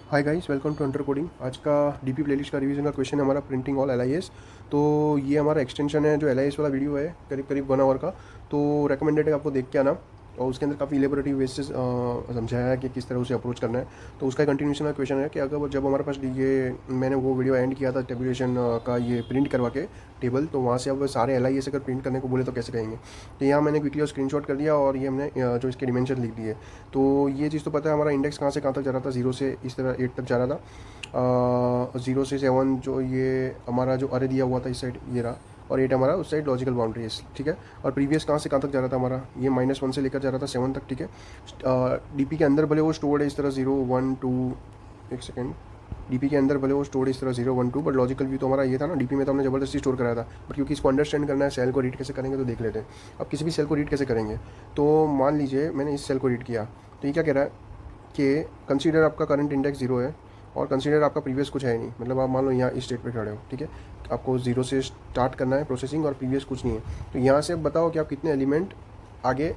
Hi guys, welcome to under coding. आज का DP playlist का रिवीजन का क्वेश्चन है हमारा प्रिंटिंग ऑल एलआईएस। तो ये हमारा एक्सटेंशन है जो एलआईएस वाला वीडियो है, करीब करीब 1 आवर का। तो रेकमेंडेड है आपको देख के आना। और उसके अंदर काफ़ी इलेबोरेटिव वे से समझाया है कि किस तरह उसे अप्रोच करना है। तो उसका कंटिन्यूशन का क्वेश्चन है कि अगर जब हमारे पास ये मैंने वो वीडियो एंड किया था टेबुलेशन का, ये प्रिंट करवा के टेबल, तो वहाँ से अब सारे एलआईएस अगर प्रिंट करने को बोले तो कैसे करेंगे। तो यहाँ मैंने क्विकली और स्क्रीनशॉट कर दिया और ये हमने जो इसके डिमेंशन लिख दिए। तो ये चीज़ तो पता है हमारा इंडेक्स कहाँ से कहाँ तक जा रहा था, 0 से इस तरह 8 तक जा रहा था। 0 से 7 जो ये हमारा जो अरे दिया हुआ था इस साइड ये रहा, और 8 हमारा उस साइड लॉजिकल बाउंड्री है, ठीक है। और प्रीवियस कहाँ से कहाँ तक जा रहा था हमारा, ये -1 से लेकर जा रहा था 7 तक, ठीक है। डीपी के अंदर भले वो स्टोर्ड है इस तरह 0 1 2, एक सेकेंड, डीपी के अंदर भले वो स्टोर्ड इस तरह 0 1 2, बट लॉजिकल व्यू तो हमारा ये था ना। डीपी में तो हमने ज़बरदस्ती स्टोर कराया था, बट क्योंकि इसको अंडरस्टैंड करना है सेल को रीड कैसे करेंगे तो देख लेते हैं। अब किसी भी सेल को रीड कैसे करेंगे, तो मान लीजिए मैंने इस सेल को रीड किया, तो ये क्या कह रहा है कि कंसीडर आपका करंट इंडेक्स 0 है और कंसीडर आपका प्रीवियस कुछ है नहीं। मतलब आप मान लो यहाँ इस स्टेट पे खड़े हो, ठीक है। आपको 0 से स्टार्ट करना है प्रोसेसिंग और प्रीवियस कुछ नहीं है। तो यहाँ से बताओ कि आप कितने एलिमेंट आगे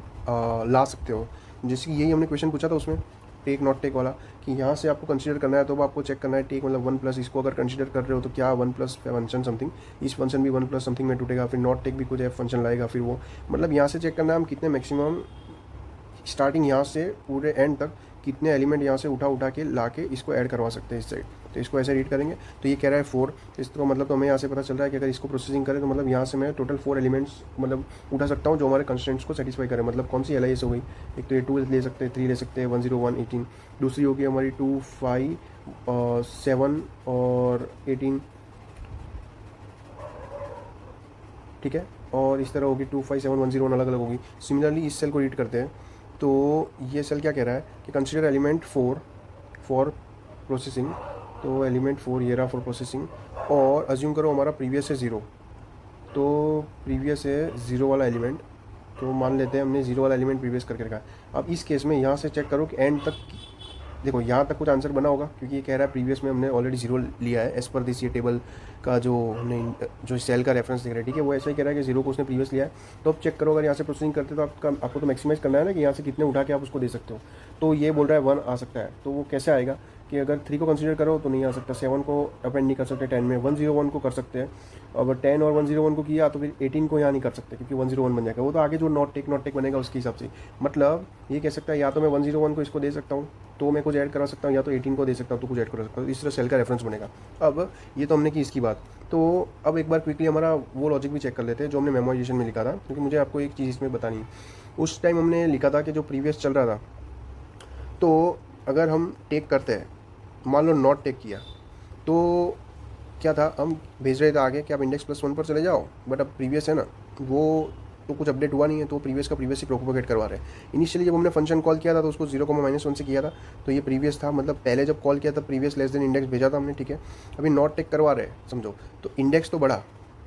ला सकते हो। जैसे कि यही हमने क्वेश्चन पूछा था उसमें, टेक नॉट टेक वाला, कि यहाँ से आपको कंसीडर करना है तो आपको चेक करना है टेक मतलब 1 प्लस, इसको अगर कंसीडर कर रहे हो तो क्या 1 प्लस फंक्शन समथिंग, इस फंक्शन भी 1 प्लस समथिंग में टूटेगा, फिर नॉट टेक भी कुछ एफ फंक्शन लाएगा, फिर वो मतलब यहाँ से चेक करना है हम कितने मैक्सिमम स्टार्टिंग यहाँ से पूरे एंड तक कितने एलिमेंट यहाँ से उठा उठा के ला के इसको ऐड करवा सकते हैं इस साइड। तो इसको ऐसे रीड करेंगे। तो ये कह रहा है 4, इसको मतलब तो हमें यहाँ से पता चल रहा है कि अगर इसको प्रोसेसिंग करें तो मतलब यहाँ से मैं टोटल 4 एलिमेंट्स मतलब उठा सकता हूँ जो हमारे कंस्ट्रेंट्स को सेटिस्फाई करें। मतलब कौन सी एलआईएस हो गई, एक तो ये 2 ले सकते हैं, 3 ले सकते हैं, 1 0 1 18। दूसरी होगी हमारी 2 5 7 और 18, ठीक है। और इस तरह होगी 2 5 7 1 0 1 अलग अलग होगी। सिमिलरली इस सेल को रीड करते हैं। तो ये सेल क्या कह रहा है कि कंसीडर एलिमेंट 4 फॉर प्रोसेसिंग। तो एलिमेंट 4 ये रहा फॉर प्रोसेसिंग, और अज्यूम करो हमारा प्रीवियस है 0। तो प्रीवियस है 0 वाला एलिमेंट, तो मान लेते हैं हमने 0 वाला एलिमेंट प्रीवियस करके रखा है। अब इस केस में यहाँ से चेक करो कि एंड तक, देखो यहाँ तक कुछ आंसर बना होगा क्योंकि ये कह रहा है प्रीवियस में हमने ऑलरेडी 0 लिया है एज पर दिस ये टेबल का जो हमने जो सेल का रेफरेंस देख रहे हैं, ठीक है। वो ऐसा ही कह रहा है कि 0 को उसने प्रीवियस लिया है। तो अब चेक करो अगर यहाँ से प्रोसेसिंग करते तो आपको तो मैक्सिमाइज करना है ना कि यहाँ से कितने उठा के आप उसको दे सकते हो। तो ये बोल रहा है 1 आ सकता है। तो वो कैसे आएगा कि अगर 3 को कंसीडर करो तो नहीं आ सकता, 7 को अपेंड नहीं कर सकते 10 में, 101 को कर सकते हैं। अब 10 और 101 को किया तो फिर 18 को यहाँ नहीं कर सकते क्योंकि 101 बन जाएगा। वो तो आगे जो नॉट टेक बनेगा उसके हिसाब से। मतलब ये कह सकता है या तो मैं 101 को इसको दे सकता हूँ तो मैं कुछ ऐड करा सकता हूँ, या तो 18 को दे सकता हूँ तो कुछ ऐड करा सकता हूँ। इस तरह सेल का रेफरेंस बनेगा। अब ये तो हमने की इसकी बात। तो अब एक बार क्विकली हमारा वो लॉजिक भी चेक कर लेते हैं जो हमने मेमोराइजेशन में लिखा था, क्योंकि मुझे आपको एक चीज़ इसमें बतानी है। उस टाइम हमने लिखा था कि जो प्रीवियस चल रहा था, तो अगर हम टेक करते हैं, मान लो नॉट टेक किया, तो क्या था, हम भेज रहे थे आगे कि आप इंडेक्स +1 पर चले जाओ, बट अब प्रीवियस है ना, वो तो कुछ अपडेट हुआ नहीं है, तो प्रीवियस का प्रीवियस ही प्रोपोगेट करवा रहे हैं। इनिशियली जब हमने फंक्शन कॉल किया था तो उसको 0, -1 से किया था, तो ये प्रीवियस था। मतलब पहले जब कॉल किया था प्रीवियस लेस देन इंडेक्स भेजा था हमने, ठीक है। अभी नॉट टेक करवा रहे हैं समझो, तो इंडेक्स तो बढ़ा,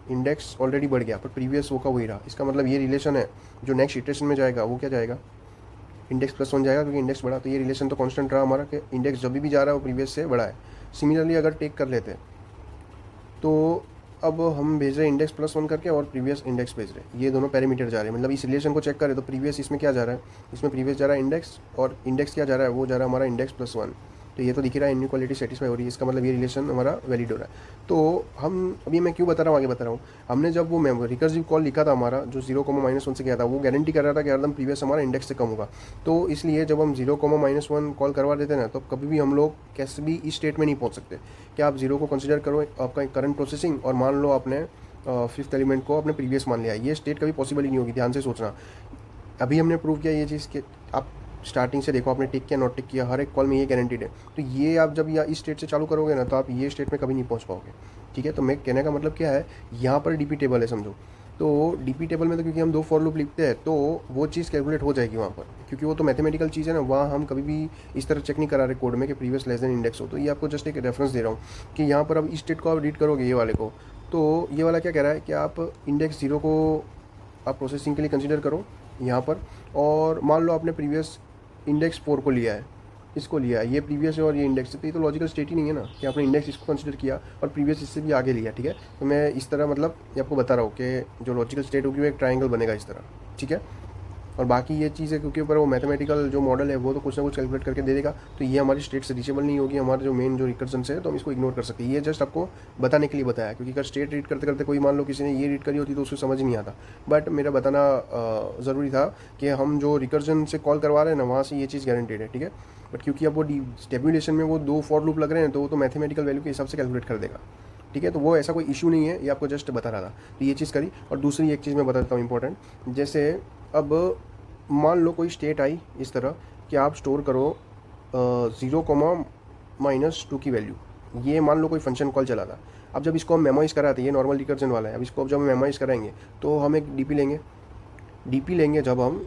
इंडेक्स ऑलरेडी बढ़ गया, पर प्रीवियस वो का वही रहा। इसका मतलब ये रिलेशन है जो नेक्स्ट इटरेशन में जाएगा वो क्या जाएगा, इंडेक्स +1 जाएगा क्योंकि इंडेक्स बढ़ा। तो ये रिलेशन तो कांस्टेंट रहा हमारा कि इंडेक्स जब भी जा रहा है वो प्रीवियस से बड़ा है। सिमिलरली अगर टेक कर लेते हैं तो अब हम भेज रहे हैं इंडेक्स +1 करके और प्रीवियस इंडेक्स भेज रहे हैं, ये दोनों पैरामीटर जा रहे हैं। मतलब इस रिलेशन को चेक करें तो प्रीवियस इसमें क्या जा रहा है, इसमें प्रीवियस जा रहा है इंडेक्स, और इंडेक्स क्या जा रहा है, वो जा रहा है हमारा इंडेक्स +1। तो ये तो दिख रहा है इनइक्वालिटी सेटिस्फाई हो रही है, इसका मतलब ये रिलेशन हमारा वैलिड हो रहा है। तो हम अभी मैं क्यों बता रहा हूँ, आगे बता रहा हूँ। हमने जब वो रिकर्सिव कॉल लिखा था हमारा जो 0, -1 से किया था, वो गारंटी कर रहा था कि हरदम प्रीवियस हमारा इंडेक्स से कम होगा। तो इसलिए जब हम 0, -1 कॉल करवा देते ना, तो कभी भी हम लोग कैसे भी इस स्टेट में नहीं पहुँच सकते कि आप 0 को कंसिडर करो आपका करंट प्रोसेसिंग और मान लो आपने 5th एलिमेंट को अपने प्रीवियस मान लिया। ये स्टेट कभी पॉसिबल ही नहीं होगी, ध्यान से सोचना। अभी हमने प्रूव किया ये चीज़ कि आप स्टार्टिंग से देखो, आपने टिक किया नॉट टिक किया, हर एक कॉल में ये गारंटीड है। तो ये आप जब इस स्टेट से चालू करोगे ना, तो आप ये स्टेट में कभी नहीं पहुंच पाओगे, ठीक है। तो मैं कहने का मतलब क्या है, यहाँ पर डीपी टेबल है समझो। तो डीपी टेबल में तो क्योंकि हम 2 फॉर लूप लिखते हैं तो वो चीज़ कैलकुलेट हो जाएगी वहाँ पर, क्योंकि वो तो मैथमेटिकल चीज़ है ना। वहाँ हम कभी भी इस तरह चेक नहीं करा रहे कोड में कि प्रीवियस लेस देन इंडेक्स हो। तो ये आपको जस्ट एक रेफरेंस दे रहा हूँ कि यहाँ पर अब इस स्टेट को आप रीड करोगे ये वाले को, तो ये वाला क्या कह रहा है कि आप इंडेक्स 0 को आप प्रोसेसिंग के लिए कंसिडर करो यहाँ पर, और मान लो आपने प्रीवियस इंडेक्स 4 को लिया है, इसको लिया है, ये प्रीवियस है और ये इंडेक्स है, तो ये तो लॉजिकल स्टेट ही नहीं है ना कि आपने इंडेक्स इसको कंसिडर किया और प्रीवियस इससे भी आगे लिया, ठीक है। तो मैं इस तरह मतलब ये आपको बता रहा हूँ कि जो लॉजिकल स्टेट होगी वो एक ट्रायंगल बनेगा इस तरह, ठीक है। और बाकी ये चीज़ है क्योंकि ऊपर वो मैथमेटिकल जो मॉडल है वो तो कुछ ना कुछ कैलकुलेट करके दे देगा, तो ये हमारी स्टेट से रीचेबल नहीं होगी, हमारा जो मेन जो रिकर्जन है तो हम इसको इग्नोर कर सकते हैं। ये जस्ट आपको बताने के लिए बताया, क्योंकि अगर स्टेट रीड करते करते कोई मान लो किसी ने ये रीड करी होती तो उसको समझ नहीं आता, बट मेरा बताना ज़रूरी था कि हम जो रिकर्जन से कॉल करवा रहे हैं ना वहाँ से ये चीज़ गारंटेड है, ठीक है। बट क्योंकि अब वो टेबुलेशन में वो 2 फॉर लूप लग रहे हैं तो वो तो मैथमेटिकल वैल्यू के हिसाब से कैलकुलेट कर देगा, ठीक है। तो वो ऐसा कोई इशू नहीं है, ये आपको जस्ट बता रहा था। तो ये चीज़ करी। और दूसरी एक चीज़ मैं बता देता हूँ इंपॉर्टेंट, जैसे अब मान लो कोई स्टेट आई इस तरह कि आप स्टोर करो 0,-2 की वैल्यू, ये मान लो कोई फंक्शन कॉल चला था। अब जब इसको हम मेमोइज कराते हैं, ये नॉर्मल रिकर्जन वाला है, अब इसको जब हम मेमोइज कराएंगे तो हम एक डीपी लेंगे जब हम,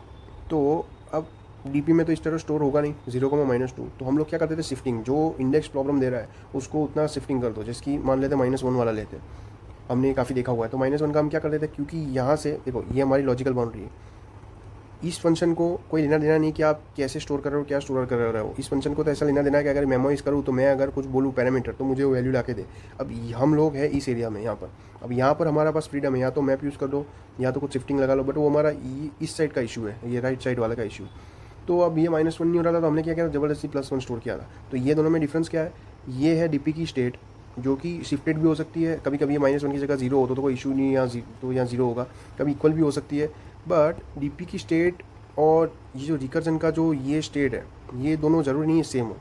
तो अब डीपी में तो इस तरह स्टोर होगा नहीं 0,-2, तो हम लोग क्या करते थे, शिफ्टिंग जो इंडेक्स प्रॉब्लम दे रहा है उसको उतना शिफ्टिंग कर दो, जिसकी मान लेते -1 वाला लेते, हमने काफ़ी देखा हुआ है। तो -1 का हम क्या कर देते, क्योंकि यहाँ से देखो ये हमारी लॉजिकल बाउंड्री है, इस फंक्शन को कोई लेना देना नहीं कि आप कैसे स्टोर कर रहे हो, क्या स्टोर कर रहे हो। इस फंक्शन को तो ऐसा लेना देना है कि अगर मेमोइज करूँ तो मैं अगर कुछ बोलूँ पैरामीटर तो मुझे वो वैल्यू ला के दे। अब हम लोग हैं इस एरिया में यहाँ पर, अब यहाँ पर हमारे पास फ्रीडम है, या तो मैप यूज़ कर दो या तो कुछ शिफ्टिंग लगा लो, बट वो हमारा इस साइड का इशू है, ये राइट साइड वाला का इशू। तो अब ये -1 नहीं हो रहा था, तो हमने क्या किया, ज़बरदस्ती +1 स्टोर किया था। तो ये दोनों में डिफरेंस क्या है, ये है डीपी की स्टेट जो कि शिफ्टेड भी हो सकती है, कभी कभी ये -1 की जगह 0 हो तो कोई इशू नहीं, तो यहाँ 0 होगा, कभी इक्वल भी हो सकती है। बट डीपी की स्टेट और ये जो रिकर्जन का जो ये स्टेट है, ये दोनों ज़रूरी नहीं है सेम हो,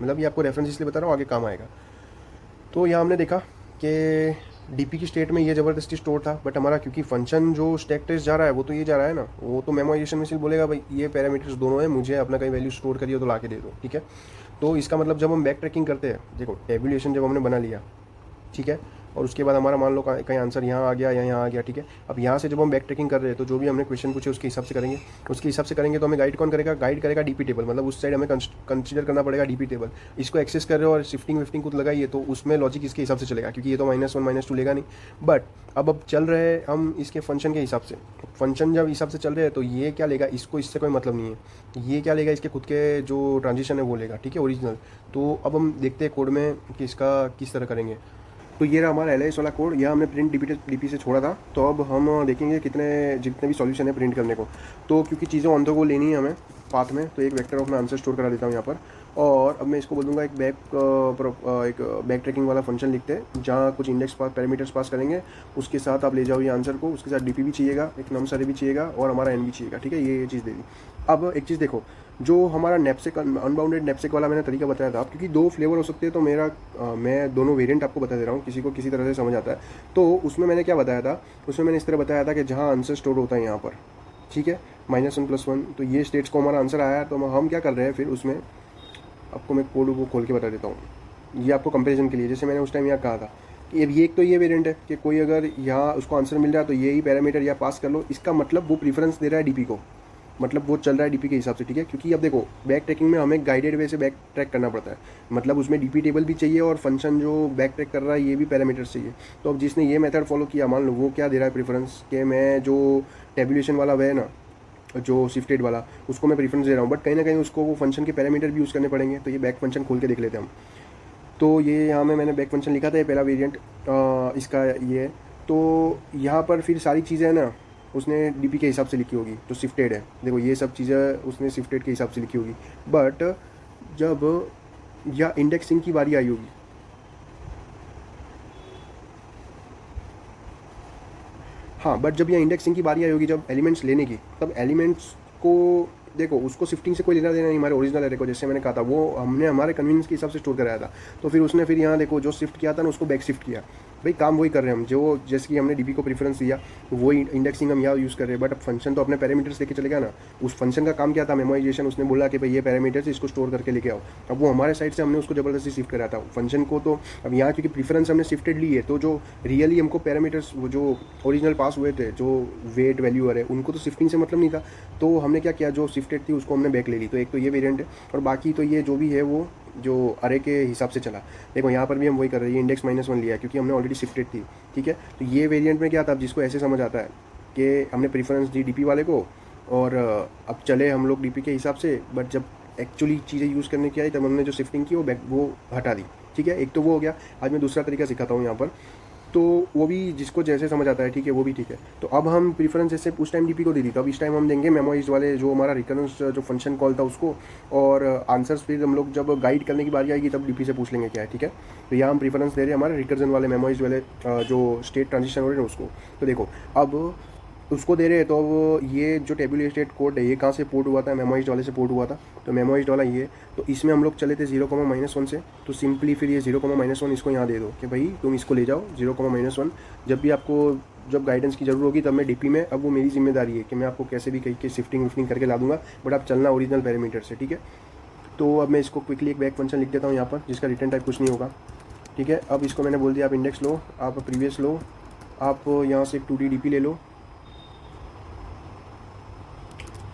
मतलब ये आपको रेफरेंस इसलिए बता रहा हूँ, आगे काम आएगा। तो यहाँ हमने देखा कि डीपी की स्टेट में ये ज़बरदस्ती स्टोर था, बट हमारा क्योंकि फंक्शन जो स्टैक टेस्ट जा रहा है वो तो ये जा रहा है ना, वो तो मेमोराइजेशन में सिर्फ बोलेगा भाई ये पैरामीटर्स दोनों हैं, मुझे अपना कहीं वैल्यू स्टोर करिए तो ला के दे दो, ठीक है। तो इसका मतलब जब हम बैक ट्रैकिंग करते हैं, देखो टेबुलेशन जब हमने बना लिया, ठीक है, और उसके बाद हमारा मान लो कहीं आंसर यहाँ आ गया या यहाँ आ गया, ठीक है। अब यहाँ से जब हम बैक ट्रैकिंग कर रहे हैं तो जो भी हमने क्वेश्चन पूछे उसके हिसाब से करेंगे, तो हमें गाइड कौन करेगा, गाइड करेगा डीपी टेबल, मतलब उस साइड हमें कंसीडर करना पड़ेगा डीपी टेबल। इसको एक्सेस कर रहे हो और शिफ्टिंग विफ्टिंग कुछ लगाइए तो उसमें लॉजिक इसके हिसाब से चलेगा, क्योंकि ये तो -1 -2 लेगा नहीं। बट अब चल रहे हैं हम इसके फंक्शन के हिसाब से, फंक्शन जब हिसाब से चल रहे हैं तो ये क्या लेगा, इसको इससे कोई मतलब नहीं है, ये क्या लेगा, इसके खुद के जो ट्रांजिशन है वो लेगा, ठीक है, ओरिजिनल। तो अब हम देखते हैं कोड में कि इसका किस तरह करेंगे। तो ये रहा हमारा LIS वाला कोड, यह हमने प्रिंट डीपी से छोड़ा था। तो अब हम देखेंगे जितने भी सॉल्यूशन है प्रिंट करने को। तो क्योंकि चीज़ें ऑन द गो लेनी है हमें पाथ में, तो एक वेक्टर ऑफ मैं आंसर स्टोर करा देता हूँ यहाँ पर। और अब मैं इसको बोल दूँगा एक बैक ट्रैकिंग वाला फंक्शन लिखते हैं जहाँ कुछ इंडेक्स पैरामीटर्स पास करेंगे, उसके साथ आप ले जाओ ये आंसर को, उसके साथ डीपी भी चाहिएगा, एक नम सारे भी चाहिएगा और हमारा एन भी चाहिएगा, ठीक है। ये चीज़ दे दी। अब एक चीज़ देखो, जो हमारा नैपसेक अनबाउंडेड नैपसेक वाला मैंने तरीका बताया था, क्योंकि 2 फ्लेवर हो सकते हैं, तो मैं दोनों वेरिएंट आपको बता दे रहा हूँ, किसी को किसी तरह से समझ आता है। तो उसमें मैंने क्या बताया था, उसमें मैंने इस तरह बताया था कि जहाँ आंसर स्टोर होता है यहाँ पर, ठीक है, -1 +1, तो ये स्टेट्स को हमारा आंसर आया। तो हम क्या कर रहे हैं फिर उसमें, आपको मैं कोड वो खोल के बता देता हूँ, ये आपको कंपेरिजन के लिए, जैसे मैंने उस टाइम यहाँ कहा था कि ये एक तो ये वेरिएंट है कि कोई अगर यहाँ उसको आंसर मिल रहा है तो ये ही पैरामीटर या पास कर लो, इसका मतलब वो प्रीफरेंस दे रहा है डीपी को, मतलब वो चल रहा है डीपी के हिसाब से, ठीक है। क्योंकि अब देखो बैक ट्रैकिंग में हमें गाइडेड वे से बैक ट्रैक करना पड़ता है, मतलब उसमें डीपी टेबल भी चाहिए और फंक्शन जो बैक ट्रैक कर रहा है ये भी पैरामीटर्स चाहिए। तो अब जिसने ये मेथड फॉलो किया, मान लो वो क्या दे रहा है प्रीफरेंस, कि मैं जो टेबुलेशन वाला वे है ना, जो शिफ्टेड वाला, उसको मैं प्रीफरेंस दे रहा हूँ, बट कहीं ना कहीं उसको वो फंक्शन के पैरामीटर भी यूज़ करने पड़ेंगे। तो ये बैक फंक्शन खोल के देख लेते हैं हम। तो ये यहाँ में मैंने बैक फंक्शन लिखा था, ये पहला वेरिएंट इसका ये है। तो यहाँ पर फिर सारी चीज़ें हैं ना उसने डीपी के हिसाब से लिखी होगी, जो शिफ्टेड है, देखो ये सब चीज़ें उसने शिफ्टेड के हिसाब से लिखी होगी। बट जब या इंडेक्सिंग की बारी आई होगी, हाँ, बट जब यह इंडेक्सिंग की बारी आई होगी, जब एलिमेंट्स लेने की, तब एलिमेंट्स को देखो उसको शिफ्टिंग से कोई लेना देना नहीं, हमारे ओरिजिनल एरे को, जैसे मैंने कहा था, वो हमने हमारे कन्वीनियंस के हिसाब से स्टोर कराया था। तो फिर उसने फिर यहाँ देखो जो शिफ्ट किया था ना, उसको बैक शिफ्ट किया, भाई काम वही कर रहे हैं हम, जो जैसे कि हमने डीपी को प्रीफरेंस दिया वही इंडेक्सिंग हम यहाँ यूज़ कर रहे हैं। बट अब फंक्शन तो अपने पैरामीटर्स लेके चलेगा ना, उस फंक्शन का काम क्या था, मेमोराइजेशन। उसने बोला कि भाई ये पैरामीटर्स इसको स्टोर करके लेके आओ, अब वो हमारे साइड से हमने उसको जबरदस्ती शिफ्ट कराया था फंक्शन को। तो अब यहाँ क्योंकि प्रीफरेंस हमने शिफ्टेड ली है, तो जो रियली हमको पैरामीटर्स वो जो ओरिजिनल पास हुए थे, जो वेट वैल्यू है, उनको तो शिफ्टिंग से मतलब नहीं था। तो हमने क्या किया, जो शिफ्टेड थी उसको हमने बैक ले ली। तो एक तो ये वेरिएंट है, और बाकी तो ये जो भी है वो जो अरे के हिसाब से चला। देखो यहाँ पर भी हम वही कर रहे हैं, इंडेक्स -1 लिया क्योंकि हमने ऑलरेडी शिफ्टेड थी, ठीक है। तो ये वेरिएंट में क्या था, जिसको ऐसे समझ आता है कि हमने प्रीफरेंस दी डीपी वाले को, और अब चले हम लोग डीपी के हिसाब से, बट जब एक्चुअली चीज़ें यूज़ करने की आई तब हमने जो शिफ्टिंग की वो हटा दी, ठीक है। एक तो वो हो गया। आज मैं दूसरा तरीका सिखाता हूँ यहाँ पर, तो वो भी जिसको जैसे समझ आता है, ठीक है, वो भी ठीक है। तो अब हम प्रीफरेंस जैसे उस टाइम डीपी को दे दी, तो अब इस टाइम हम देंगे मेमोइज्ड वाले जो हमारा रिकरेंस जो फंक्शन कॉल था उसको, और आंसर्स फिर हम लोग जब गाइड करने की बारी आएगी तब डीपी से पूछ लेंगे क्या है, ठीक है। तो यहाँ हम प्रीफरेंस दे रहे हैं हमारे रिकर्जन वाले मेमोइज्ड वाले जो स्टेट ट्रांजिशन हो रहे हैं उसको। तो देखो अब उसको दे रहे हैं, तो अब ये जो टेबल स्टेट कोड है ये कहाँ से पोर्ट हुआ था, मेमोइज्ड वाले से पोर्ट हुआ था, तो मेमोइज्ड वाला ये। तो इसमें हम लोग चले थे 0,-1 से, तो सिंपली फिर ये 0,-1 इसको यहाँ दे दो कि भाई तुम इसको ले जाओ 0,-1। जब भी आपको जब गाइडेंस की जरूरत होगी तब मैं डीपी में, अब वो मेरी जिम्मेदारी है कि मैं आपको कैसे भी कहीं के शिफ्टिंग विफ्टिंग करके ला दूंगा, बट आप चलना ओरिजिनल पैरामीटर से, ठीक है। तो अब मैं इसको क्विकली एक बैक फंक्शन लिख देता हूँ यहाँ पर, जिसका रिटर्न टाइप कुछ नहीं होगा, ठीक है। अब इसको मैंने बोल दिया आप इंडेक्स लो, आप प्रीवियस लो, आप यहाँ से एक 2D डीपी ले लो,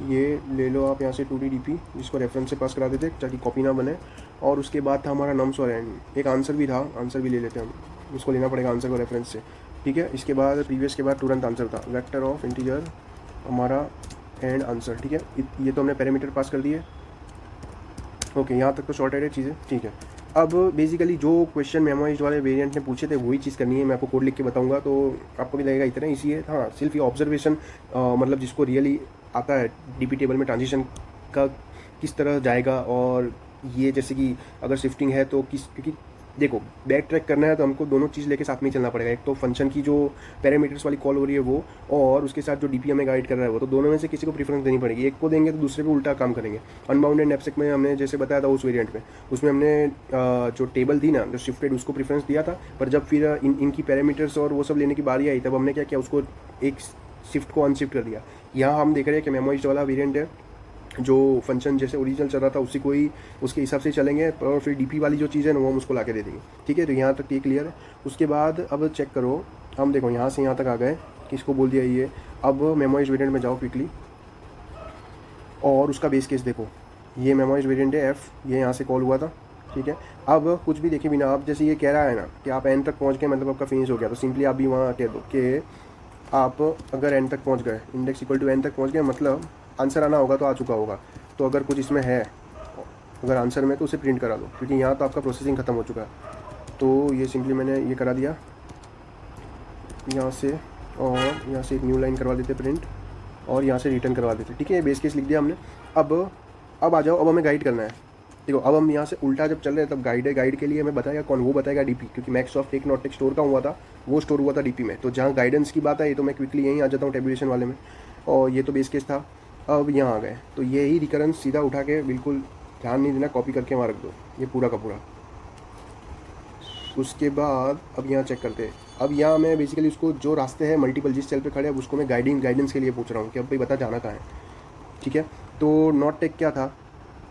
ये ले लो आप यहाँ से 2D डीपी, जिसको रेफरेंस से पास करा देते ताकि कॉपी ना बने। और उसके बाद था हमारा नम्स और एंड, एक आंसर भी था, आंसर भी ले लेते हैं हम, उसको लेना पड़ेगा आंसर को रेफरेंस से, ठीक है। इसके बाद प्रीवियस के बाद तुरंत आंसर था, वेक्टर ऑफ इंटीजर हमारा एंड आंसर, ठीक है। ये तो हमने पैरामीटर पास कर दिए, ओके, यहाँ तक तो शॉर्टेड है चीज़ें, ठीक है। अब बेसिकली जो क्वेश्चन मेमोइज्ड वाले वेरिएंट ने पूछे थे वही चीज़ करनी है, मैं आपको कोड लिख के बताऊंगा तो आपको भी लगेगा इतना इसी है। हाँ, सिर्फ ये ऑब्जर्वेशन, मतलब जिसको रियली आता है डीपी टेबल में ट्रांजिशन का किस तरह जाएगा, और ये जैसे कि अगर शिफ्टिंग है तो किस, क्योंकि देखो बैक ट्रैक करना है तो हमको दोनों चीज़ लेके साथ में ही चलना पड़ेगा, एक तो फंक्शन की जो पैरामीटर्स वाली कॉल हो रही है वो, और उसके साथ जो डीपी हमें गाइड कर रहा है वो, तो दोनों में से किसी को प्रीफरेंस देनी पड़ेगी, एक को देंगे तो दूसरे पे उल्टा काम करेंगे। अनबाउंडेड नैपसेक में हमने जैसे बताया था उस वेरिएंट में, उसमें हमने जो टेबल थी ना जो शिफ्टेड उसको प्रीफरेंस दिया था, पर जब फिर इनकी पैरामीटर्स और वो सब लेने की बारी आई तब हमने क्या किया, उसको एक शिफ्ट को अनशिफ्ट कर दिया। यहाँ हम देख रहे हैं कि मेमोइज्ड वाला वेरिएंट है, जो फंक्शन जैसे ओरिजिनल चल रहा था उसी को ही उसके हिसाब से चलेंगे, और फिर डीपी वाली जो चीज़ है ना वो हम उसको ला के दे देंगे, ठीक है। तो यहाँ तक ये क्लियर है। उसके बाद अब चेक करो, हम देखो यहाँ से यहाँ तक आ गए, किसको बोल दिया ये। अब मेमोइज्ड वेरिएंट में जाओ क्विकली, और उसका बेस केस देखो, ये मेमोइज्ड वेरिएंट है एफ, ये यहाँ से कॉल हुआ था, ठीक है। अब कुछ भी देखे बिना, आप जैसे ये कह रहा है ना कि आप एन तक पहुँच गए मतलब आपका फिनिश हो गया, तो सिंपली आप भी वहाँ कह दो कि आप अगर एन तक पहुँच गए, इंडेक्स इक्वल टू एन तक पहुँच गए, मतलब आंसर आना होगा तो आ चुका होगा। तो अगर कुछ इसमें है, अगर आंसर में, तो उसे प्रिंट करा दो, क्योंकि यहाँ तो आपका प्रोसेसिंग ख़त्म हो चुका है। तो ये सिंपली मैंने ये करा दिया यहाँ से, और यहाँ से एक न्यू लाइन करवा देते प्रिंट, और यहाँ से रिटर्न करवा देते, ठीक है। बेस केस लिख दिया हमने। अब आ जाओ, अब हमें गाइड करना है। देखो अब हम यहाँ से उल्टा जब चल रहे हैं तब गाइड के लिए हमें बताएगा कौन, वो बताएगा डीपी, क्योंकि मैक्सॉफ्ट टेक नॉट टेक स्टोर का हुआ था, वो स्टोर हुआ था डीपी में। तो जहाँ गाइडेंस की बात है तो मैं क्विकली यहीं आ जाता हूँ टेबुलेशन वाले में, और ये तो बेस केस था। अब यहाँ आ गए, तो यही रिकरेंस सीधा उठा के, बिल्कुल ध्यान नहीं देना, कॉपी करके वहाँ रख दो ये पूरा का पूरा। उसके बाद अब यहाँ चेक करते हैं। अब यहाँ मैं बेसिकली उसको जो रास्ते हैं मल्टीपल जिस सेल पे खड़े हैं उसको मैं गाइडेंस के लिए पूछ रहा हूँ कि अब भाई बता जाना कहाँ है, ठीक है। तो नॉट टेक क्या था,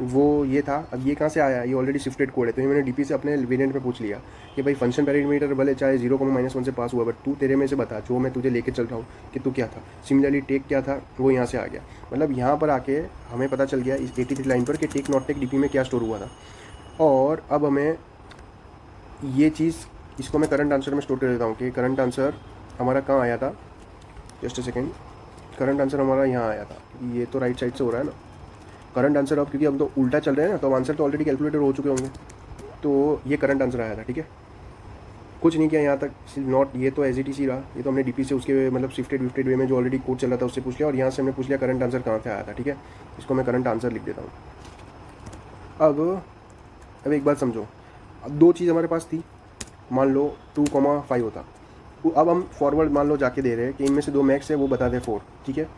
वो ये था। अब ये कहाँ से आया, ये ऑलरेडी शिफ्टेड कोड है, तो ये मैंने डीपी से अपने वेरिएंट में पूछ लिया कि भाई फंक्शन पैरामीटर भले चाहे 0,-1 से पास हुआ, बट तू तेरे में से बता जो मैं तुझे लेके चल रहा हूँ कि तू क्या था। सिमिलरली टेक क्या था, वो यहाँ से आ गया, मतलब यहाँ पर आके हमें पता चल गया इस 83 लाइन पर कि टेक नॉट टेक डीपी में क्या स्टोर हुआ था। और अब हमें ये चीज़, इसको मैं करंट आंसर में स्टोर कर देता हूँ कि करंट आंसर हमारा कहाँ आया था, just a second, current answer हमारा यहाँ आया था, ये तो राइट साइड से हो रहा है ना करंट आंसर। अब क्योंकि हम तो उल्टा चल रहे हैं ना, तो आंसर तो ऑलरेडी कैलकुलेटर हो चुके होंगे, तो ये करंट आंसर आया था, ठीक है। कुछ नहीं किया यहाँ तक, नॉट, ये तो एज इट ही रहा, ये तो हमने डीपी से उसके मतलब शिफ्टेड वे में जो ऑलरेडी कोड चल रहा था उससे पूछ लिया, और यहाँ से हमने पूछ लिया करंट आंसर कहाँ से आया था, ठीक है। इसको मैं करंट आंसर लिख देता हूँ। अब एक बात समझो, अब दो चीज़ हमारे पास थी, मान लो 2,5 होता, अब हम फॉरवर्ड मान लो जाके दे रहे हैं कि इनमें से दो मैक्स है, वो बता दें 4, ठीक है।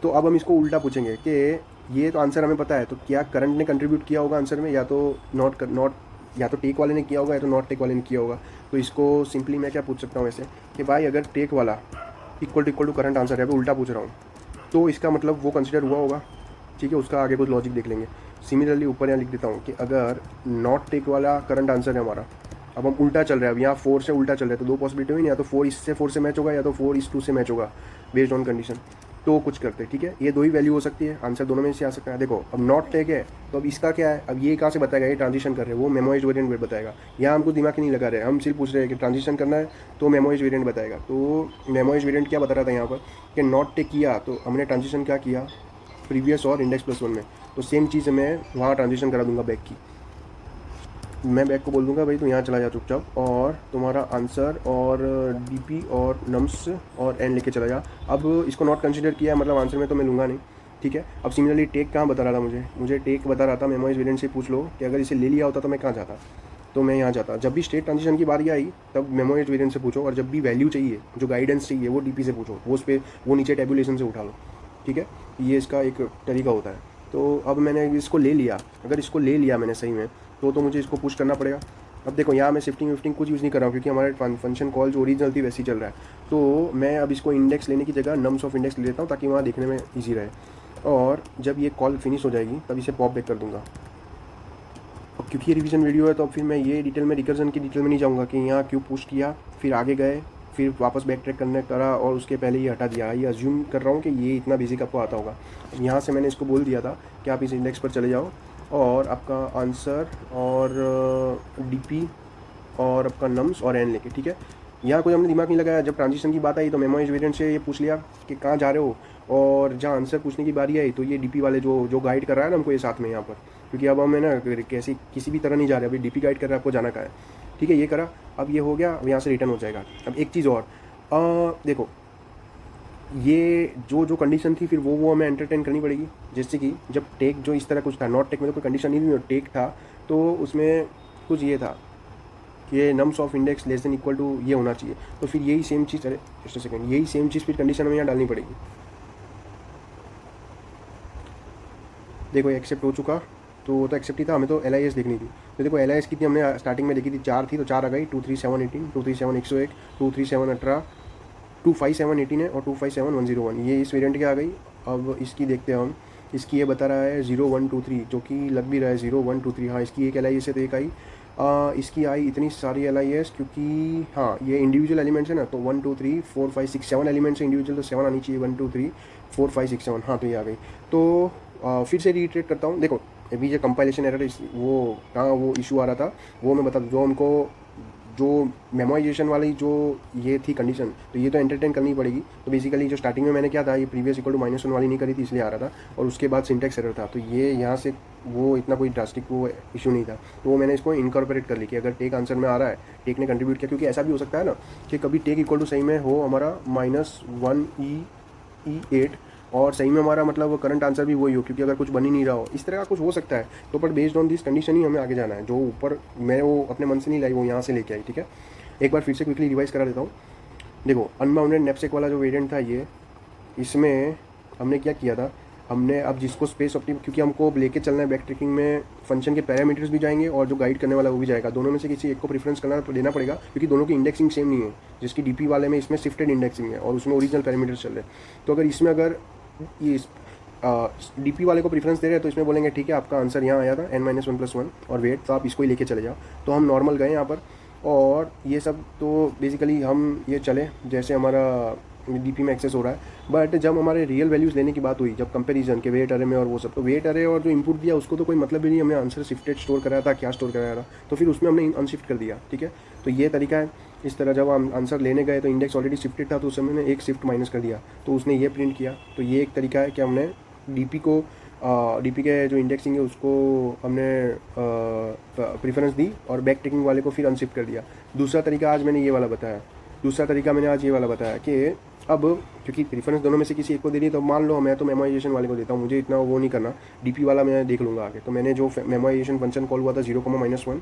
तो अब हम इसको उल्टा पूछेंगे कि ये तो आंसर हमें पता है, तो क्या करंट ने कंट्रीब्यूट किया होगा आंसर में, या तो नॉट या तो टेक वाले ने किया होगा या तो नॉट टेक वाले ने किया होगा। तो इसको सिंपली मैं क्या पूछ सकता हूँ ऐसे कि भाई अगर टेक वाला इक्वल टू करंट आंसर है, अभी उल्टा पूछ रहा हूँ, तो इसका मतलब वो कंसिडर हुआ होगा, ठीक है। उसका आगे कुछ लॉजिक देख लेंगे। सिमिलरली ऊपर यहाँ लिख देता हूँ कि अगर नॉट टेक वाला करंट आंसर है हमारा, अब हम उल्टा चल रहे हैं, अब यहाँ 4 से उल्टा चल रहे हैं, तो दो पॉसिबिलिटी हुई, या तो 4 से मैच होगा या तो 4:2 से मैच होगा बेस्ड ऑन कंडीशन। तो कुछ करते हैं, ठीक है। ये दो ही वैल्यू हो सकती है, आंसर दोनों में से आ सकता है। देखो अब नॉट टेक है, तो अब इसका क्या है, अब ये कहाँ से बताएगा, ये ट्रांजिशन कर रहे हैं, वो मेमोइज्ड वेरिएंट बताएगा। यहाँ हमको दिमाग ही नहीं लगा रहे, हम सिर्फ पूछ रहे हैं कि ट्रांजिशन करना है तो मेमोइज्ड वेरिएंट बताएगा। तो मेमोइज्ड वेरिएंट क्या बता रहा था यहाँ पर कि नॉट टेक किया, तो हमने ट्रांजिशन क्या किया प्रीवियस और इंडेक्स +1 में, तो सेम चीज़ मैं वहाँ ट्रांजिशन करा दूंगा बैक की। मैं बैक को बोल दूंगा भाई तू यहाँ चला जा चुपचाप, और तुम्हारा आंसर और डीपी और नम्स और एन लेके चला जा। अब इसको नॉट कंसीडर किया है, मतलब आंसर में तो मैं लूँगा नहीं, ठीक है। अब सिमिलरली टेक कहाँ बता रहा था मुझे टेक बता रहा था, मेमोइज वेरिएंट से पूछ लो कि अगर इसे ले लिया होता तो मैं कहाँ जाता, तो मैं यहाँ जाता। जब भी स्टेट ट्रांजिशन की बारी आई तब मेमोइज वेरिएंट से पूछो, और जब भी वैल्यू चाहिए, जो गाइडेंस चाहिए, वो डीपी से पूछो, वो उस पर वो नीचे टेबुलेशन से उठा लो, ठीक है। ये इसका एक तरीका होता है। तो अब मैंने इसको ले लिया, अगर इसको ले लिया मैंने सही में, तो मुझे इसको पुश करना पड़ेगा। अब देखो यहाँ मैं शिफ्टिंग विफ्टिंग कुछ यूज़ नहीं कर रहा हूँ, क्योंकि हमारा फंक्शन कॉल जो ओरिजिनल थी वैसे ही चल रहा है। तो मैं अब इसको इंडेक्स लेने की जगह नम्स ऑफ इंडेक्स ले लेता हूँ, ताकि वहाँ देखने में ईजी रहे। और जब ये कॉल फिनिश हो जाएगी तब इसे पॉप बैक कर दूँगा। अब क्योंकि ये रिवीजन वीडियो है तो अब फिर मैं ये डिटेल में, रिकर्जन की डिटेल में नहीं जाऊँगा कि यहाँ क्यों पुश किया, फिर आगे गए, फिर वापस बैक ट्रैक करने करा और उसके पहले ये हटा दिया। ये अज्यूम कर रहा हूँ कि ये इतना बेसिक आपको आता होगा। यहाँ से मैंने इसको बोल दिया था कि आप इस इंडेक्स पर चले जाओ, और आपका आंसर और डीपी और आपका नम्स और एन लेके, ठीक है। यहाँ कोई हमने दिमाग नहीं लगाया। जब ट्रांजिशन की बात आई तो मेमोइज वेरिएंट से ये पूछ लिया कि कहाँ जा रहे हो, और जहाँ आंसर पूछने की बारी आई तो ये डीपी वाले जो गाइड कर रहा है ना हमको ये साथ में यहाँ पर, क्योंकि अब हम है ना कैसी किसी भी तरह नहीं जा रहे, अभी डीपी गाइड कर रहा है आपको जाना कहाँ है, ठीक है। ये करा, अब ये हो गया, अब यहाँ से रिटर्न हो जाएगा। अब एक चीज़ और, देखो ये जो कंडीशन थी फिर वो हमें एंटरटेन करनी पड़ेगी। जैसे कि जब टेक जो इस तरह कुछ था, नॉट टेक में तो कोई कंडीशन नहीं थी, टेक था तो उसमें कुछ ये था कि nums of index less than equal to ये होना चाहिए। तो फिर यही सेम चीज़, अरे जस्ट सेकंड, यही सेम चीज़ फिर कंडीशन हमें यहाँ डालनी पड़ेगी। देखो एक्सेप्ट हो चुका, तो वो तो एक्सेप्ट ही था, हमें तो LIS देखनी थी। तो देखो LIS कितनी हमने स्टार्टिंग में देखी थी, 4 थी, तो 4 आ गई, 237 18, 237 101, 237 18, 257 18 है, और 257 101, ये इस वेरिएंट की आ गई। अब इसकी देखते हैं हम, इसकी ये बता रहा है 0 1 2 3, जो कि लग भी रहा है 0 1 2 3। हाँ इसकी एक LIS है तो एक आई, इसकी आई इतनी सारी LIS, क्योंकि हाँ ये इंडिविजुअल एलिमेंट्स है ना, तो 1 2 3 4 5 6 7 एलिमेंट्स है इंडिविजुअल, तो 7 आनी चाहिए, 1 2 3 4 5 6 7, हाँ तो ये आ गई। तो फिर से रीट्रेट करता हूँ। देखो अभी जो कंपाइलेशन एरर वो कहाँ वो इशू आ रहा था वो मैं बता दूँ, जो उनको जो मेमोराइजेशन वाली जो ये थी कंडीशन, तो ये तो एंटरटेन करनी पड़ेगी। तो बेसिकली जो स्टार्टिंग में मैंने क्या था, ये प्रीवियस इक्वल टू -1 वाली नहीं करी थी इसलिए आ रहा था, और उसके बाद सिंटेक्स एरर था, तो ये यहाँ से वो इतना कोई ड्रास्टिक वो इशू नहीं था, तो वो मैंने इसको इनकॉर्पोरेट कर ली कि अगर टेक आंसर में आ रहा है, टेक ने कंट्रीब्यूट किया। क्योंकि ऐसा भी हो सकता है ना कि कभी टेक इक्वल टू सही में हो हमारा -1 E8 और सही में हमारा मतलब करंट आंसर भी वही हो, क्योंकि अगर कुछ बन ही नहीं रहा हो, इस तरह का कुछ हो सकता है। तो पर बेस्ड ऑन दिस कंडीशन ही हमें आगे जाना है। जो ऊपर मैं वो अपने मन से नहीं लाई, वो यहाँ से लेके आई, ठीक है। एक बार फिर से क्विकली रिवाइज करा देता हूँ। देखो अनबाउंडेड नैपसेक वाला जो वेरिएंट था ये, इसमें हमने क्या किया था, हमने अब जिसको स्पेस ऑप्टिम, क्योंकि हमको लेके चलना है बैक ट्रैकिंग में, फंक्शन के पैरामीटर्स भी जाएंगे और जो गाइड करने वाला वो भी जाएगा, दोनों में से किसी एक को प्रेफरेंस देना पड़ेगा, क्योंकि दोनों की इंडेक्सिंग सेम नहीं है। जिसकी डीपी वाले में इसमें शिफ्टेड इंडेक्सिंग है और उसमें ओरिजिनल पैरामीटर्स चल रहे हैं। तो अगर इसमें अगर ये डीपी वाले को प्रेफरेंस दे रहे हैं तो इसमें बोलेंगे ठीक है आपका आंसर यहाँ आया था n-1+1 और वेट, तो आप इसको ही लेके चले जाओ। तो हम नॉर्मल गए यहाँ पर, और ये सब तो बेसिकली हम ये चले जैसे हमारा डीपी में एक्सेस हो रहा है। बट जब हमारे रियल वैल्यूज़ लेने की बात हुई, जब कंपैरिजन के वेट अरे में और वो सब, तो वेट अरे और जो इनपुट दिया उसको तो कोई मतलब भी नहीं, हमने आंसर शिफ्टेड स्टोर कराया था, क्या स्टोर कराया था, तो फिर उसमें हमने अनशिफ्ट कर दिया, ठीक है। तो ये तरीका है। इस तरह जब हम आंसर लेने गए तो इंडेक्स ऑलरेडी शिफ्टेड था, तो उस समय ने एक शिफ्ट माइनस कर दिया, तो उसने ये प्रिंट किया। तो ये एक तरीका है कि हमने डीपी को डीपी के जो इंडेक्सिंग है उसको हमने प्रेफरेंस दी और बैक ट्रैकिंग वाले को फिर अनशिफ्ट कर दिया। दूसरा तरीका आज मैंने ये वाला बताया, कि अब क्योंकि प्रेफरेंस दोनों में से किसी एक को दे रही है, तो मान लो मैं तो मेमोराइजेशन वाले को देता हूँ, मुझे इतना वो नहीं करना, डीपी वाला मैं देख लूँगा आगे। तो मैंने जो मेमोराइजेशन फंक्शन कॉल हुआ था 0,-1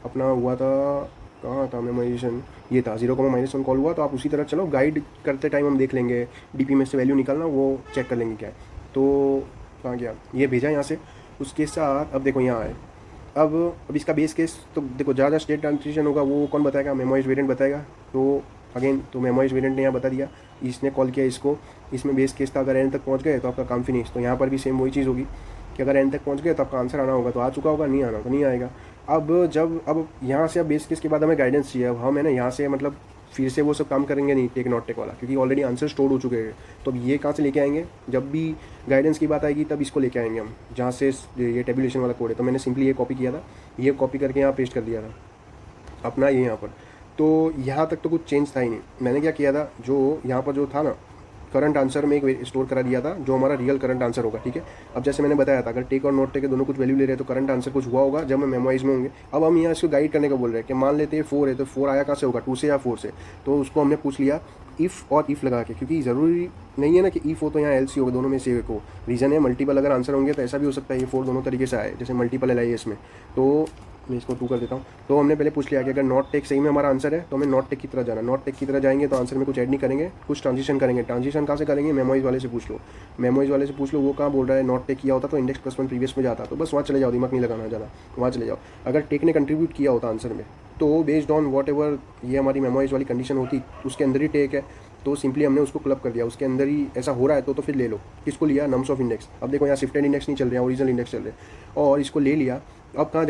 अपना हुआ था, कहाँ था मेमोराइजेशन, ये था 0,-1 कॉल हुआ। तो आप उसी तरह चलो, गाइड करते टाइम हम देख लेंगे डीपी में से वैल्यू निकालना, वो चेक कर लेंगे क्या है। तो कहाँ गया, ये भेजा यहाँ से। उसके साथ अब देखो यहाँ आए, अब इसका बेस केस तो देखो, ज़्यादा स्टेट ट्रांजिशन होगा वो कौन बताएगा, मेमोइज वेरिएंट बताएगा। तो अगेन तो मेमोइज वेरिएंट ने यहाँ बता दिया, इसने कॉल किया इसको, इसमें बेस केस था अगर एन तक पहुँच गए तो आपका काम फिनिश। तो यहाँ पर भी सेम वही चीज़ होगी कि अगर एन तक पहुँच गए तो आपका आंसर आना होगा, तो आ चुका होगा, नहीं आना तो नहीं आएगा। अब यहाँ से अब बेस केस के बाद हमें गाइडेंस चाहिए। अब हम है ना यहाँ से मतलब फिर से वो सब काम करेंगे नहीं टेक नॉट टेक वाला, क्योंकि ऑलरेडी आंसर स्टोर हो चुके हैं। तो अब ये कहाँ से लेके आएंगे, जब भी गाइडेंस की बात आएगी तब इसको लेके आएंगे हम, जहाँ से ये टेबुलेशन वाला कोड है। तो मैंने सिंपली ये कॉपी किया था, ये कॉपी करके यहाँ पेस्ट कर दिया था अपना ये यहाँ पर। तो यहाँ तक तो कुछ चेंज था ही नहीं। मैंने क्या किया था, जो यहाँ पर जो था ना करंट आंसर में एक स्टोर करा दिया था जो हमारा रियल करंट आंसर होगा, ठीक है। अब जैसे मैंने बताया था, अगर टेक और नॉट टेक के दोनों कुछ वैल्यू ले रहे हैं तो करंट आंसर कुछ हुआ होगा जब हम मेमोराइज में होंगे। अब हम यहाँ इसको गाइड करने का बोल रहे हैं कि मान लेते हैं 4 है, तो 4 आया कहाँ से होगा, 2 से या 4 से। तो उसको हमने पूछ लिया इफ़ और इफ़ लगा के, क्योंकि ज़रूरी नहीं है ना कि इफ़ हो तो यहाँ एल सी होगा, दोनों में से एक हो। रीज़न है मल्टीपल अगर आंसर होंगे तो ऐसा भी हो सकता है ये 4 दोनों तरीके से आए, जैसे मल्टीपल एल आई एस में। तो मैं इसको 2 कर देता हूँ। तो हमने पहले पूछ लिया कि अगर नॉट टेक सही में हमारा आंसर है तो हमें नॉट टेक की तरह जाना। नॉट टेक की तरह जाएंगे तो आंसर में कुछ ऐड नहीं करेंगे, कुछ ट्रांजिशन करेंगे। ट्रांजिशन कहाँ से करेंगे, मेमोइज वाले से पूछ लो। मेमोइज वाले से पूछ लो वो कहाँ बोल रहा है नॉट टेक किया होता तो इंडेक्स +1 प्रीवियस में जाता, तो बस वहाँ चले जाओ, दिमाग नहीं लगाना ज़्यादा, वहाँ चले जाओ। अगर टेक ने कंट्रीब्यूट किया होता आंसर में तो बेस्ड ऑन वॉट एवर ये हमारी मेमोइज वाली कंडीशन होती, उसके अंदर ही टेक है तो सिंपली हमने उसको क्लब कर दिया, उसके अंदर ही ऐसा हो रहा है तो फिर ले लो। किसको लिया, नम्स ऑफ इंडेक्स। अब देखो यहाँ शिफ्टेड इंडेक्स नहीं चल रहे हैं, ओरिजिनल इंडेक्स चल रहे हैं, और इसको ले लिया। अब कहाँ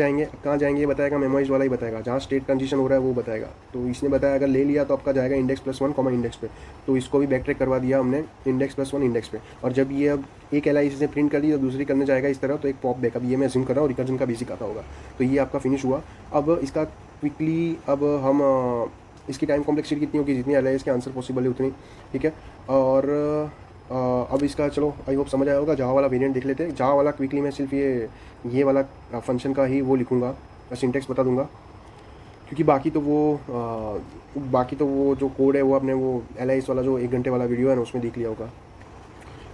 जाएंगे ये बताएगा, मेमोइज वाला ही बताएगा, जहाँ स्टेट ट्रांजिशन हो रहा है वो बताएगा। तो इसने बताया अगर ले लिया तो आपका जाएगा इंडेक्स +1 कॉमा इंडेक्स पे, तो इसको भी बैक ट्रैक करवा दिया हमने इंडेक्स +1 इंडेक्स पे। और जब ये अब एक एल आई से प्रिंट कर दी तो दूसरी करने जाएगा इस तरह, तो एक पॉप बैक। अब ये मैं जिम कर रहा हूँ, रिकर्जन का बेसिक आता होगा। तो ये आपका फिनिश हुआ। अब इसका क्विकली अब हम इसकी टाइम कॉम्प्लेक्सिटी कितनी होगी, जितनी एल आई के आंसर पॉसिबल है उतनी, ठीक है। और अब इसका चलो आई होप समझ आया होगा। जावा वाला वेरिएंट देख लेते हैं। जावा वाला क्विकली मैं सिर्फ ये वाला फंक्शन का ही वो लिखूँगा, सिंटेक्स बता दूंगा, क्योंकि बाकी तो वो जो कोड है वो आपने वो एल आई वाला जो 1 घंटे वाला वीडियो है ना उसमें देख लिया होगा।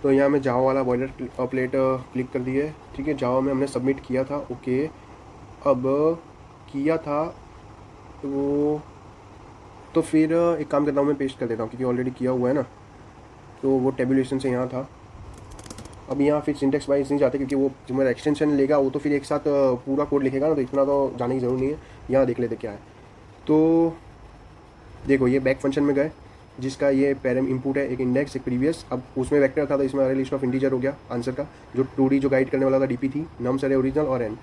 तो यहाँ मैं जावा वाला बॉयलर प्लेट क्लिक कर दिए, ठीक है। जावा में हमने सबमिट किया था, ओके। अब किया था तो फिर एक काम करता हूँ, मैं पेस्ट कर देता हूँ क्योंकि ऑलरेडी किया हुआ है ना। तो वो टेबुलेशन से यहाँ था। अब यहाँ फिर सिंटेक्स वाइज नहीं जाते क्योंकि वो जो मेरा एक्सटेंशन लेगा वो तो फिर एक साथ पूरा कोड लिखेगा ना, तो इतना तो जाने की ज़रूरत नहीं है। यहाँ देख लेते क्या है। तो देखो ये बैक फंक्शन में गए, जिसका ये पैरम इनपुट है, एक इंडेक्स एक प्रीवियस। अब उसमें वेक्टर था तो इसमें अरे लिस्ट ऑफ इंटीजर हो गया आंसर का। जो 2D जो गाइड करने वाला था डीपी थी, नम्स अरे ओरिजिनल और एन।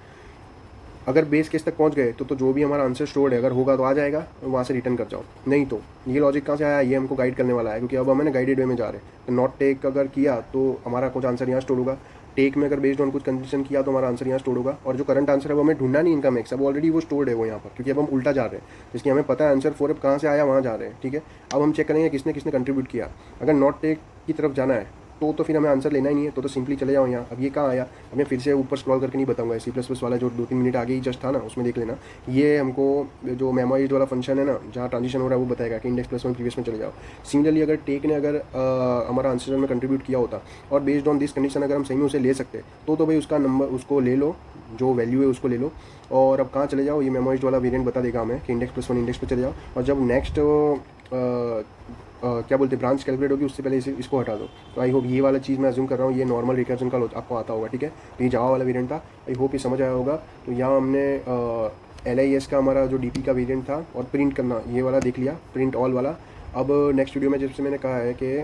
अगर बेस केस तक पहुंच गए तो जो भी हमारा आंसर स्टोर्ड है अगर होगा तो आ जाएगा, वहाँ से रिटर्न कर जाओ। नहीं तो ये लॉजिक कहाँ से आया, ये हमको गाइड करने वाला है, क्योंकि अब हम ना गाइडेड वे में जा रहे हैं। तो नॉट टेक अगर किया तो हमारा कुछ आंसर यहाँ स्टोर होगा, टेक में अगर बेस्ड ऑन कुछ कंडीशन किया तो हमारा आंसर यहाँ स्टोर होगा। और जो करंट आंसर है वो हमें ढूंढना नहीं, इनका मैक्स अब ऑलरेडी वो स्टोर्ड है वो यहाँ पर, क्योंकि अब हम उल्टा जा रहे हैं, जिसकी हमें पता है आंसर 4 अब कहाँ से आया वहाँ जा रहे हैं, ठीक है। अब हम चेक करेंगे किसने किसने कंट्रीब्यूट किया। अगर नॉट टेक की तरफ जाना है तो फिर हमें आंसर लेना ही नहीं है, तो सिंपली चले जाओ यहाँ। अब ये कहाँ आया, अब मैं फिर से ऊपर स्क्रॉल करके नहीं बताऊंगा, C++ वाला जो 2-3 मिनट आगे ही जस्ट था ना उसमें देख लेना। ये हमको जो मेमोइज्ड वाला फंक्शन है ना जहाँ ट्रांजिशन हो रहा है वो बताएगा कि इंडेक्स +1 प्रीवियस में चले जाओ। सिमिलरली अगर टेक ने अगर हमारा आंसर में कंट्रीब्यूट किया होता और बेस्ड ऑन दिस कंडीशन अगर हम सही में उसे ले सकते तो भाई उसका नंबर उसको ले लो, जो वैल्यू है उसको ले लो। और अब कहाँ चले जाओ, ये मेमोइज्ड वाला वेरिएंट बता देगा हमें कि इंडेक्स +1 इंडेक्स पे चले जाओ। और जब नेक्स्ट क्या बोलते हैं ब्रांच कैलकुलेट होगी उससे पहले इसको हटा दो। तो आई होप ये वाला चीज़ मैं अज्यूम कर रहा हूँ ये नॉर्मल रिकर्जन का आपको आता होगा, ठीक है। तो ये जावा वाला वेरिएंट था, आई होप ये समझ आया होगा। तो यहाँ हमने LIS का हमारा जो DP का वेरिएंट था और प्रिंट करना ये वाला देख लिया, प्रिंट ऑल वाला। अब नेक्स्ट वीडियो में जैसे मैंने कहा है कि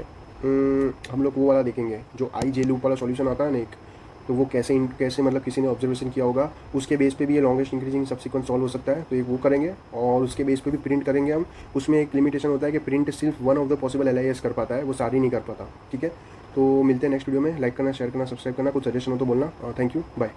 हम लोग वो वाला देखेंगे जो IJ लूप वाला सॉल्यूशन आता है ना एक, तो वो कैसे मतलब किसी ने ऑब्जर्वेशन किया होगा उसके बेस पे भी ये लॉन्गेस्ट इंक्रीजिंग सब्सिक्वेंस सॉल्व हो सकता है। तो एक वो करेंगे और उसके बेस पे भी प्रिंट करेंगे हम। उसमें एक लिमिटेशन होता है कि प्रिंट सिर्फ one of the possible LIS कर पाता है, वो सारी नहीं कर पाता, ठीक है। तो मिलते हैं नेक्स्ट वीडियो में। लाइक करना, शेयर करना, सब्सक्राइब करना, कुछ सजेशन हो तो बोलना। Thank you, bye.